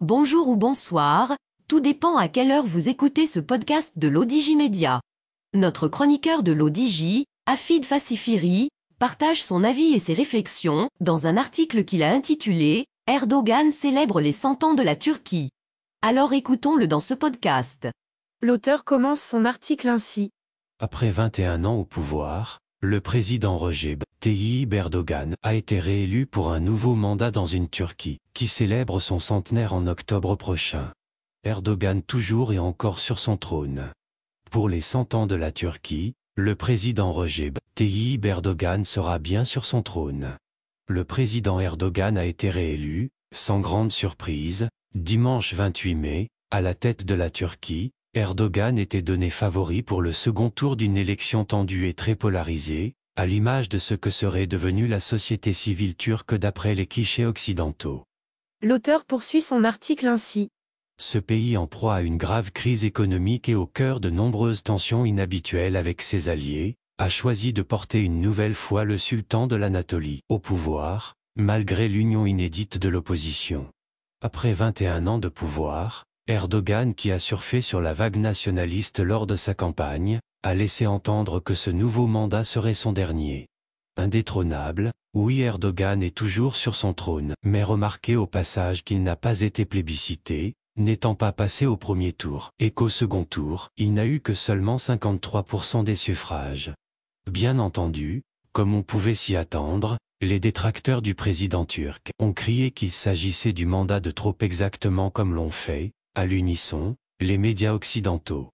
Bonjour ou bonsoir, tout dépend à quelle heure vous écoutez ce podcast de l'ODJ Média. Notre chroniqueur de l'ODJ, Hafid Fassifiri, partage son avis et ses réflexions dans un article qu'il a intitulé « Erdogan célèbre les 100 ans de la Turquie ». Alors écoutons-le dans ce podcast. L'auteur commence son article ainsi. Après 21 ans au pouvoir, le président Recep Tayyip Erdogan a été réélu pour un nouveau mandat dans une Turquie qui célèbre son centenaire en octobre prochain. Erdogan toujours et encore sur son trône. Pour les 100 ans de la Turquie, le président Recep Tayyip Erdogan sera bien sur son trône. Le président Erdogan a été réélu, sans grande surprise, dimanche 28 mai, à la tête de la Turquie. Erdogan était donné favori pour le second tour d'une élection tendue et très polarisée, à l'image de ce que serait devenue la société civile turque d'après les clichés occidentaux. L'auteur poursuit son article ainsi. Ce pays en proie à une grave crise économique et au cœur de nombreuses tensions inhabituelles avec ses alliés, a choisi de porter une nouvelle fois le sultan de l'Anatolie au pouvoir, malgré l'union inédite de l'opposition. Après 21 ans de pouvoir, Erdogan, qui a surfé sur la vague nationaliste lors de sa campagne, a laissé entendre que ce nouveau mandat serait son dernier. Indétrônable, oui, Erdogan est toujours sur son trône, mais remarquez au passage qu'il n'a pas été plébiscité, n'étant pas passé au premier tour, et qu'au second tour, il n'a eu que seulement 53% des suffrages. Bien entendu, comme on pouvait s'y attendre, les détracteurs du président turc ont crié qu'il s'agissait du mandat de trop exactement comme l'ont fait, à l'unisson, les médias occidentaux.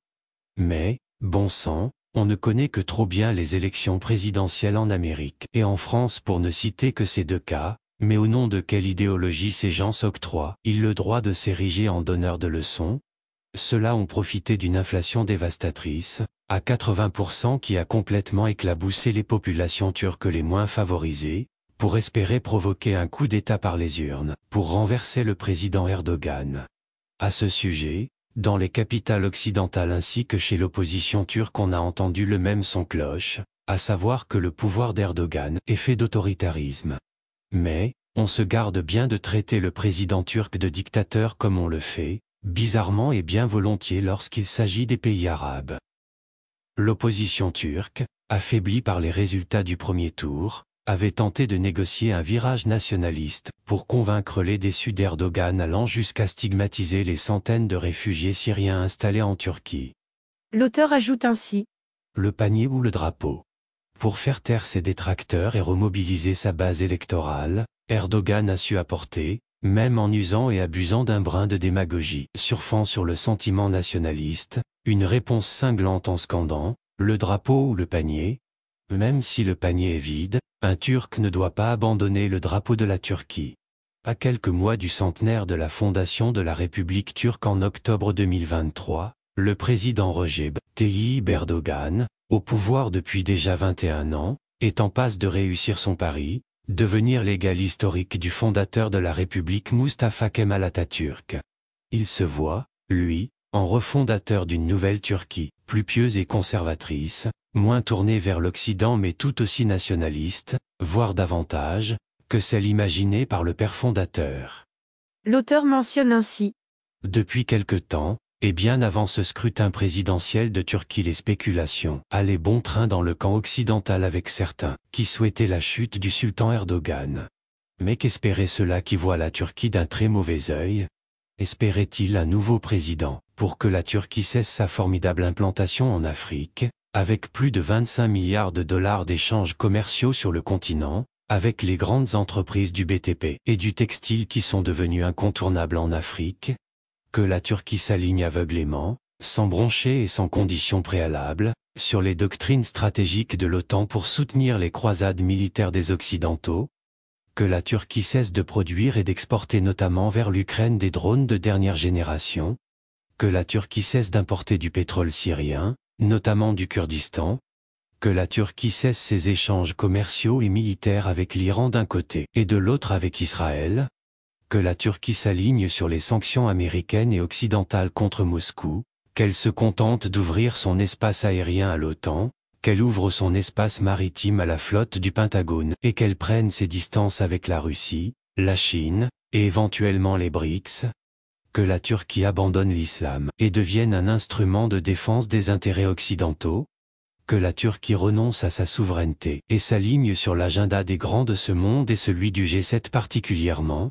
Mais, bon sang, on ne connaît que trop bien les élections présidentielles en Amérique et en France pour ne citer que ces deux cas, mais au nom de quelle idéologie ces gens s'octroient-ils le droit de s'ériger en donneurs de leçons? Ceux-là ont profité d'une inflation dévastatrice, à 80% qui a complètement éclaboussé les populations turques les moins favorisées, pour espérer provoquer un coup d'État par les urnes, pour renverser le président Erdogan. À ce sujet, dans les capitales occidentales ainsi que chez l'opposition turque on a entendu le même son cloche, à savoir que le pouvoir d'Erdogan est fait d'autoritarisme. Mais, on se garde bien de traiter le président turc de dictateur comme on le fait, bizarrement et bien volontiers lorsqu'il s'agit des pays arabes. L'opposition turque, affaiblie par les résultats du premier tour, avait tenté de négocier un virage nationaliste pour convaincre les déçus d'Erdogan allant jusqu'à stigmatiser les centaines de réfugiés syriens installés en Turquie. L'auteur ajoute ainsi. Le panier ou le drapeau. Pour faire taire ses détracteurs et remobiliser sa base électorale, Erdogan a su apporter, même en usant et abusant d'un brin de démagogie, surfant sur le sentiment nationaliste, une réponse cinglante en scandant « le drapeau ou le panier ». Même si le panier est vide, un Turc ne doit pas abandonner le drapeau de la Turquie. À quelques mois du centenaire de la fondation de la République turque en octobre 2023, le président Recep Tayyip Erdogan, au pouvoir depuis déjà 21 ans, est en passe de réussir son pari, devenir l'égal historique du fondateur de la République Mustafa Kemal Atatürk. Il se voit, lui, en refondateur d'une nouvelle Turquie, plus pieuse et conservatrice, moins tournée vers l'Occident mais tout aussi nationaliste, voire davantage, que celle imaginée par le père fondateur. L'auteur mentionne ainsi. Depuis quelque temps, et bien avant ce scrutin présidentiel de Turquie, les spéculations allaient bon train dans le camp occidental avec certains qui souhaitaient la chute du sultan Erdogan. Mais qu'espérait ceux-là qui voient la Turquie d'un très mauvais œil? Espérait-il un nouveau président pour que la Turquie cesse sa formidable implantation en Afrique, avec plus de 25 milliards de dollars d'échanges commerciaux sur le continent, avec les grandes entreprises du BTP et du textile qui sont devenues incontournables en Afrique? Que la Turquie s'aligne aveuglément, sans broncher et sans conditions préalables, sur les doctrines stratégiques de l'OTAN pour soutenir les croisades militaires des Occidentaux? Que la Turquie cesse de produire et d'exporter notamment vers l'Ukraine des drones de dernière génération? Que la Turquie cesse d'importer du pétrole syrien, notamment du Kurdistan? Que la Turquie cesse ses échanges commerciaux et militaires avec l'Iran d'un côté et de l'autre avec Israël? Que la Turquie s'aligne sur les sanctions américaines et occidentales contre Moscou, qu'elle se contente d'ouvrir son espace aérien à l'OTAN, qu'elle ouvre son espace maritime à la flotte du Pentagone et qu'elle prenne ses distances avec la Russie, la Chine, et éventuellement les BRICS? que la Turquie abandonne l'islam et devienne un instrument de défense des intérêts occidentaux? Que la Turquie renonce à sa souveraineté et s'aligne sur l'agenda des grands de ce monde et celui du G7 particulièrement?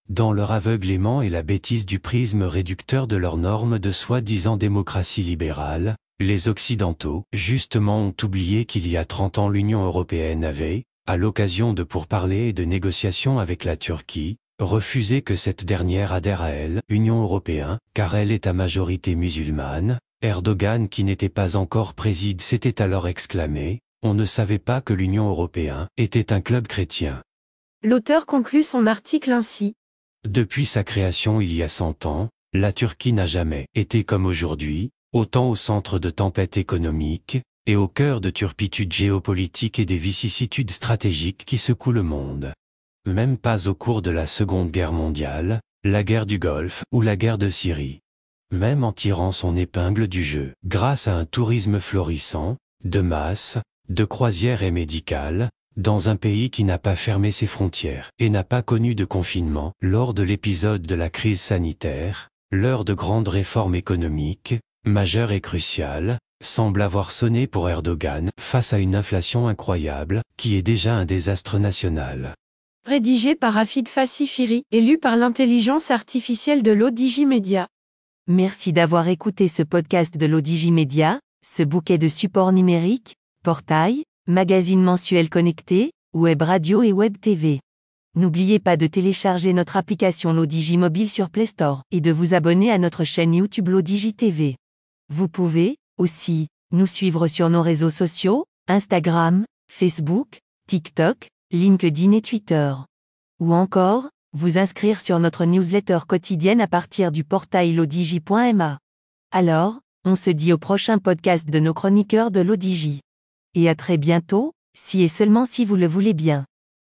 Dans leur aveuglément et la bêtise du prisme réducteur de leurs normes de soi-disant démocratie libérale, les Occidentaux, justement, ont oublié qu'il y a 30 ans l'Union européenne avait, à l'occasion de pourparlers et de négociations avec la Turquie, refusé que cette dernière adhère à elle, Union européenne, car elle est à majorité musulmane. Erdogan, qui n'était pas encore président, s'était alors exclamé « On ne savait pas que l'Union européenne était un club chrétien ». L'auteur conclut son article ainsi. Depuis sa création il y a 100 ans, la Turquie n'a jamais été comme aujourd'hui, autant au centre de tempêtes économiques, et au cœur de turpitudes géopolitiques et des vicissitudes stratégiques qui secouent le monde. Même pas au cours de la Seconde Guerre mondiale, la guerre du Golfe ou la guerre de Syrie. Même en tirant son épingle du jeu, grâce à un tourisme florissant, de masse, de croisières et médicales, dans un pays qui n'a pas fermé ses frontières et n'a pas connu de confinement lors de l'épisode de la crise sanitaire, l'heure de grandes réformes économiques, majeures et cruciales, semble avoir sonné pour Erdogan face à une inflation incroyable, qui est déjà un désastre national. Rédigé par Afid Fassifiri et lu par l'intelligence artificielle de l'ODJ Media. Merci d'avoir écouté ce podcast de l'ODJ Media, ce bouquet de supports numériques, portail, magazine mensuel connecté, web radio et web TV. N'oubliez pas de télécharger notre application l'ODJ Mobile sur Play Store et de vous abonner à notre chaîne YouTube l'ODJ TV. Vous pouvez, aussi, nous suivre sur nos réseaux sociaux, Instagram, Facebook, TikTok, LinkedIn et Twitter. Ou encore, vous inscrire sur notre newsletter quotidienne à partir du portail l'odj.ma. Alors, on se dit au prochain podcast de nos chroniqueurs de l'ODJ. Et à très bientôt, si et seulement si vous le voulez bien.